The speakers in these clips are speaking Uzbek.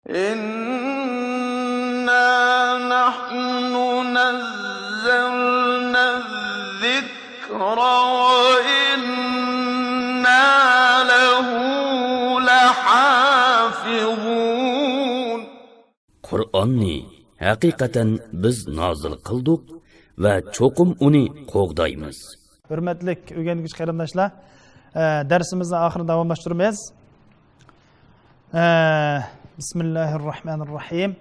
إنا نحن نزلنا الذكر وإنا له لحافظون. Qur'onni haqiqatan biz nozil qildik va cho'qim uni qo'g'daymiz. Hurmatli o'rgangich qarindoshlar, darsimizni oxirida davomlashtiramiz. Bismillahirrohmanirrohim.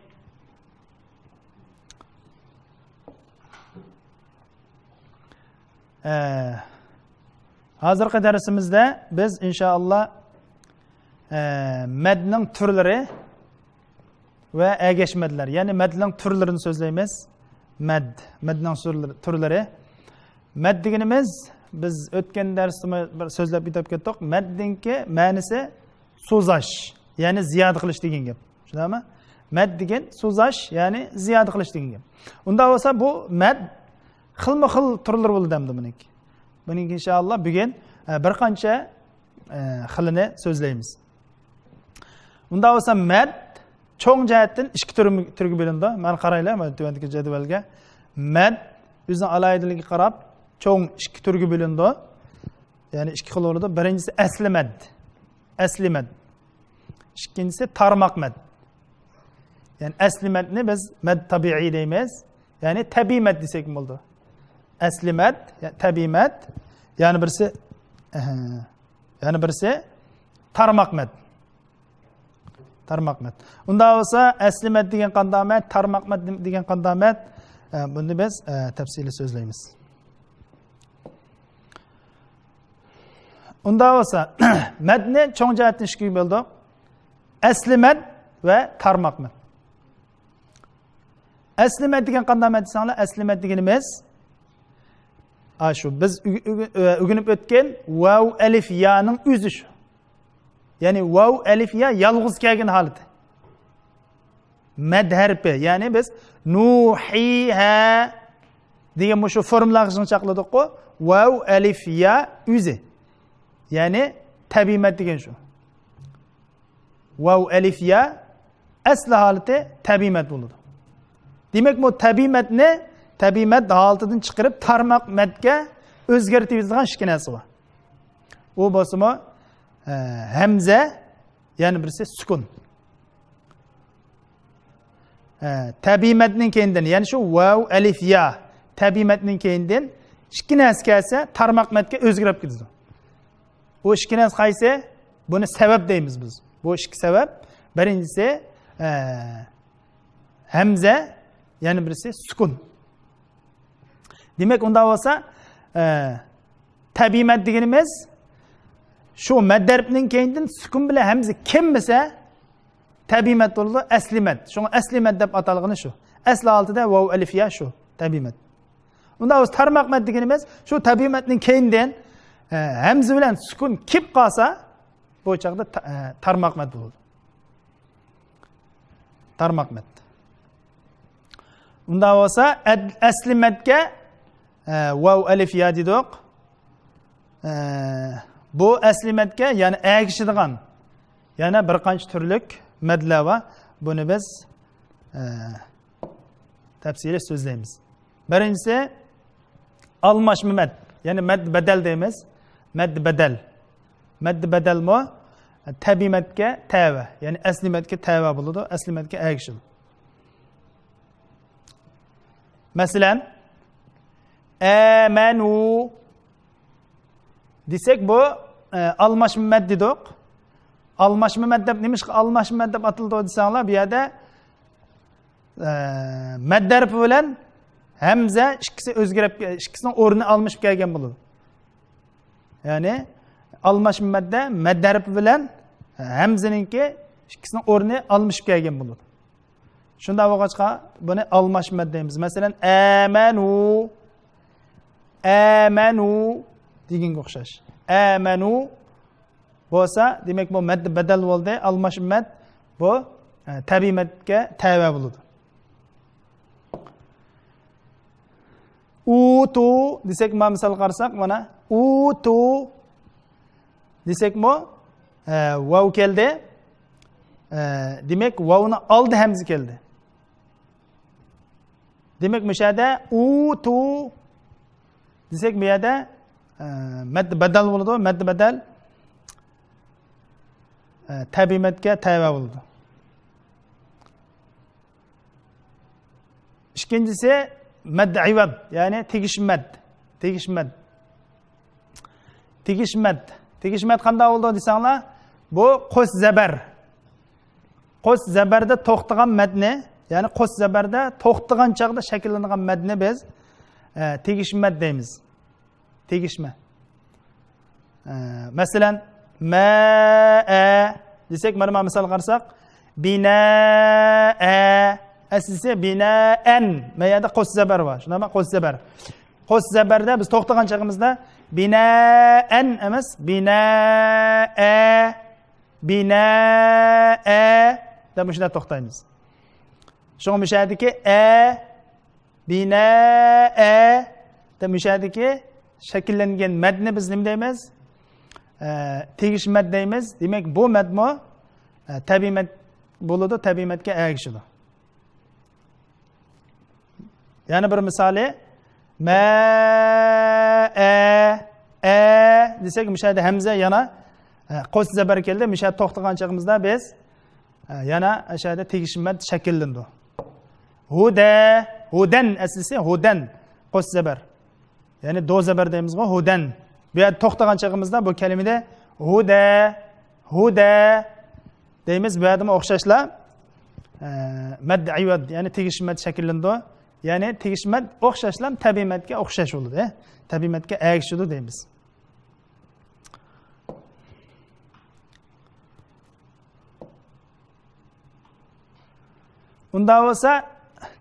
Hozirgi darsimizda biz inshaalloh madning turlari va agashmadlar, ya'ni madning turlarini so'zlaymiz. Madning turlari. Mad deganimiz biz o'tgan darsda bir so'zlab bitib ketdik. Maddinki ma'nosi so'zash, ya'ni ziyoda qilish degan gap. Tushunarmi? Mad degan so'zash, ya'ni ziyoda qilish degan gap. Unda bo'lsa bu mad xilma-xil turlar bo'ladi buniki. Buniki inshaalloh bugun bir qancha xilini so'zlaymiz. Unda bo'lsa mad cho'ng jihatdan ikki turga bo'lindi. Mana qaranglar, mana tuvandagi jadvalga. Mad o'zining alohidaligiga qarab cho'ng ikki turga bo'lindi. Ya'ni ikki xil bo'ladi. Birinchisi asli mad. Asli mad. Ikkinchisi tarmoq mad. Ya'ni asli madni biz mad tabiiy deymiz. Ya'ni tabiiy mad desak bo'ladi. Asli mad, tabiiy mad. Ya'ni birisi tarmoq mad. Tarmoq mad. Unda bo'lsa asli mad degan qanday mad, tarmoq mad degan qanday mad, buni biz tafsili so'zlaymiz. Unda bo'lsa madni cho'ng jihatdan ikkiga bo'ldik. Asli mad va tarmoq mad. Asli mad degan qanday mad desanglar, asli mad deganimiz shu biz o'rganib o'tgan vav alif yaning o'zi shu. Ya'ni vav alif ya yolg'iz kelgan holati. Mad harfi, ya'ni biz nuhiha degan shu formulani chaqladik-ku, vav alif ya o'zi. Ya'ni tabiiy mad degan shu. Vav alif ya asli holati tabiiy mad bo'ladi. Demak, bu tabiiy madni tabiiy mad holatidan chiqarib tarmoq madga o'zgartirib yozgan ikki narsa bor. U bo'lsa hamza, ya'ni birisi sukun. Tabiiy madning keyindan, ya'ni shu vav alif ya tabiiy madning keyindan ikki narsa kelsa tarmoq madga o'zgarib ketadi. Bu ikki narsa qaysi? Buni sabab deymiz biz. Bu ikki sabab. Birinchisi hamza, ya'ni birisi sukun. Demak, unda bo'lsa tabiiy mad deganimiz shu mad harfining keyindan sukun bilan hamza kelmasa tabiiy mad bo'ladi, asli mad. Shunga asli mad deb atalgani shu. Asli altida vav alif ya shu tabiiy mad. Unda o'z tarmoq mad deganimiz shu tabiiy madning keyindan hamza bilan sukun kelib qolsa, bu chaqda tarmoq mad bo'ladi. Tarmoq mad. Unda bo'lsa asli madga vav alif ya dedik. Bu asli madga, ya'ni agishadigan yana bir qancha turlik madlar va buni biz tafsili so'zlaymiz. Birinchisi almashma mad, ya'ni mad badal deymiz. Mad badal. Mad badal mo tabiiy madga tava, ya'ni asli madga tava bo'ladi, asli madga agishadi. Masalan, amanu desek bu almashma mad dedik. Almashma mad deb nima almashma mad deb atildi desanglar, bu yerda mad harfi bilan hamza ikkisi o'zgarib, ikkisining o'rnini almashib kelgan bo'ladi. Ya'ni almashma madda mad harfi bilan hamzaninki ikkisining o'rnini almashib kelgan bo'ladi. Shunda bo'lg'achqa buni almashma mad deymiz. Masalan, amanu deganga o'xshash. Amanu bo'lsa, demak bu mad badal bo'ldi. Almashma mad bu tabiiy madga tava bo'ladi. Utu desak, mana misol qarasak, mana utu desak mo vav keldi. demak vovni oldi hamza keldi. Demak bu yerda u tu desak bu yerda mad badal bo'ladi, mad badal tabiiy madga tava bo'ldi. İkincisi mad ivab, ya'ni tegishmad. Tegishmad qanday bo'ldi desanglar, bu qo's zabar. Qo's zabarda to'xtagan madni, ya'ni qo's zabarda to'xtagan chaqda shakllangan madni biz tegishmad deymiz. Tegishma. Masalan, ma'a desak, mana misol qarasak, bina'a aslisi bina'an, mayada qo's zabar bor. Shunaqmi? Qo's zabar. Qo's zabarda biz to'xtagan chaqimizda bina'an emas, bina'a deb shunda to'xtaymiz. Shunga mushadiki bina'a deb mushadiki shakllangan madni biz nima deymiz? Tegish mad deymiz. Demak, bu madmo tabiiy mad bo'ladi, tabiiy madga ergishadi. Yana bir misoli ma'a desak, mushada hamza yana qo's zabar keldi. Mushada to'xtagan chaqimizda biz yana ashada tegishmat shakllandi. Hudan aslisi hudan qo's zabar. Ya'ni do zabar deymiz-ku, hudan. Bu yerda to'xtagan chaqimizda bu kalimada huda deymiz. Bu yerda o'xshashlar mad iwad, ya'ni tegishmat shakllandi. Ya'ni tegishmat o'xshashlar tabiiy madga o'xshash bo'ladi. Tabiiy madga ergishadi deymiz. Unda bo'lsa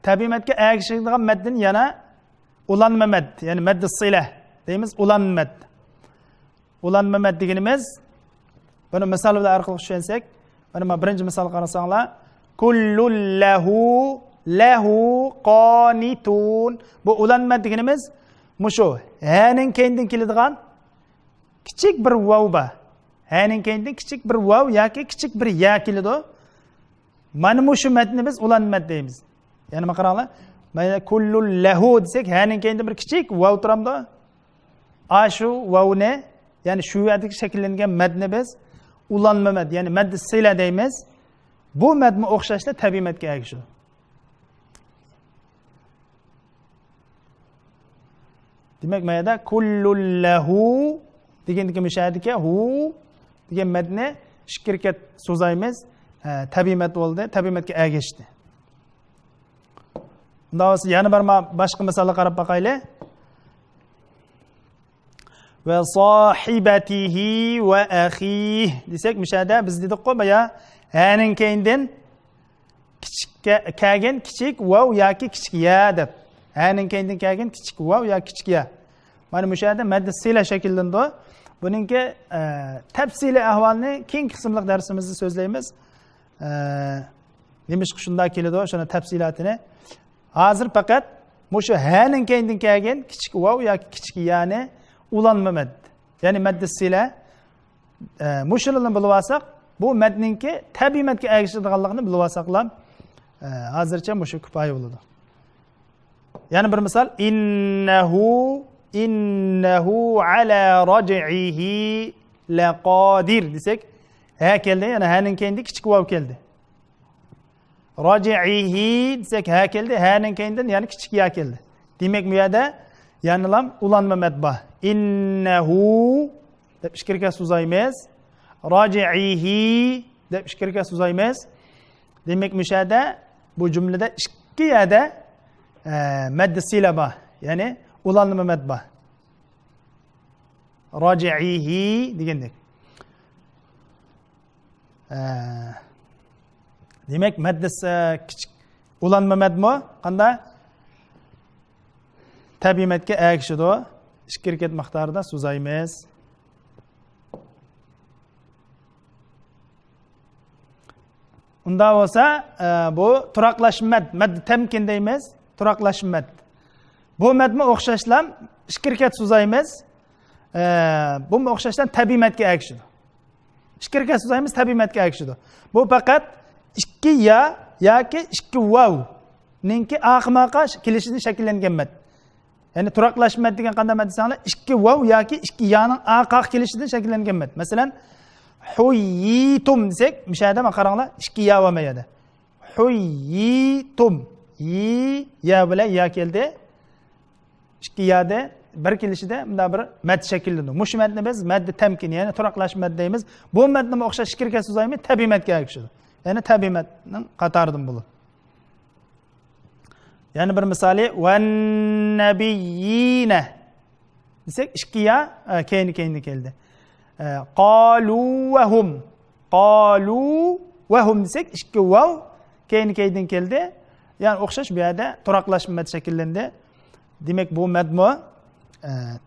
tabiiy madga ergishadigan maddan yana ulanma mad, ya'ni mad sila deymiz. Ulanma mad. Ulanma mad deganimiz, buni misol bilan orqali tushunsak, mana birinchi misol qarasanglar, kullul lahu qanitun. Bu ulanma deganimiz mushu haning keyindan keladigan kichik bir vav bor. Haning keyindan kichik bir vav yoki kichik bir ya keladi. Mana mushu matni biz ulanma deymiz. Ya'ni qaranglar, mana kullul lahu desak, haning keyindan bir kichik vav turamdi. Ashu vavni, ya'ni shu yerdagi shakllangan madni biz ulanma mad, ya'ni mad sila deymiz. Bu madni o'xshashda tabiiy madga ergishadi. Demak, mayada kullul lahu degandagi mushadika hu degan madni shikirkat so'zaymiz. Tabiiy mad bo'ldi, tabiiy madga ergishdi. Unda yana bir boshqa misolga qarab boqaylik. Va sahibatihi va akhihi desak, mushada biz dedik-ku, baya haning keyindan kichikka kelgan kichik vav yoki kichik ya deb. Haning keyindan kelgan kichik vav yoki kichik ya. Mana mushada mad sila shakllandi. Buningki tafsiliy ahvolni keng qismliq darsimizda so'zlaymiz. Nimish shunday keladi, o'shani tafsilotini. Hozir faqat mushu haning keyindan kelgan kichik vav yoki kichik yani ulanma mad. Ya'ni mad sila mushulini bilib olsak, bu madninki tabiiy madga ergishadiganligini bilib olsaqlar, hozircha mushu kifoya bo'ladi. Yana bir misol, innahu ala raj'ihi laqadir desak, ha keldi, yana haning keyindan kichik vav keldi. Raj'ihi desak, ha keldi, haning keyindan yana kichik ya keldi. Demak, bu yerda ya'nilam ulanma mad bor. Innahu deb ishkirga so'zaymiz. Raji'ihi deb ishkirga so'zaymiz. Demak, mushada bu jumlada ikki yada mad sila bor, ya'ni ulanma mad bor. Raji'ihi degandek. Demak, mad kichik ulanma madmi qanday? Tabiiy madga ergishadi. Shikirkat miqdorida so'zaymiz. Unda bo'lsa, bu turaqlashmad, mad tamkin deymiz, turaqlashmad. Bu madni o'xshashlar shikirkat so'zaymiz. Bu o'xshashdan tabiiy madga ergishadi. Shikirkat so'zaymiz, tabiiy madga ergishadi. Bu faqat ikki ya yoki ikki vav ninki oqimoqqa kelishini shakllangan mad. Ya'ni turaqlashma mad degan qanday mad desanglar, ikki vav yoki ikki yaning oqaq kelishidan shakllangan mad. Masalan, huyitum desak, mishada mana qaranglar, ikki ya bo'lmaydi. Huyitum. Yi ya bilan ya keldi. Ikki yada bir kelishida bunda bir mad shakllandi. Mush madni biz maddi tamkin, ya'ni turaqlash mad deymiz. Bu madni o'xshash kirga so'zaymi tabiiy madga ergishadi. Ya'ni tabiiy madning qatoridan bo'ladi. Ya'ni bir misoli wan nabiyina desak ikki ya keyin keldi. Qalu wa hum desak ikki vav keyin keldi. Ya'ni o'xshash bu yerda turaqlash mad shakllandi. Demak bu madmo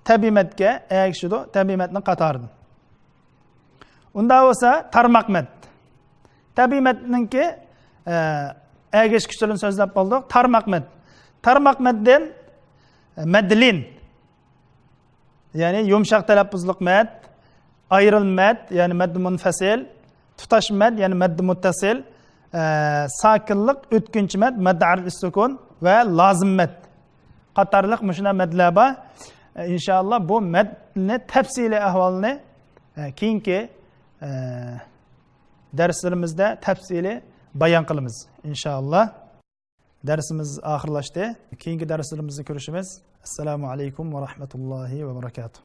tabiiy madga ergishadi, tabiiy madning qatoridan. Unda bo'lsa tarmoq mad. Tabiiy madninki ergish kuchini so'zlab qoldik. Tarmoq mad. Tarmoq maddan madlin. Ya'ni yumshoq talaffuzliq mad, ayrilma mad, ya'ni mad munfasil, tutash mad, ya'ni mad muttasil, sakinlik, o'tkinchi mad, mad arif sukun va lozim mad. Qatorliq mushuna madlar bor. İnşallah bu madni tafsili ahvolini keyingi darslarimizda tafsili bayon qilamiz inshaalloh. Darsimiz oxirlashdi. Keyingi darslarimizda ko'rishamiz. Assalomu alaykum va rahmatullohi va barakatuh.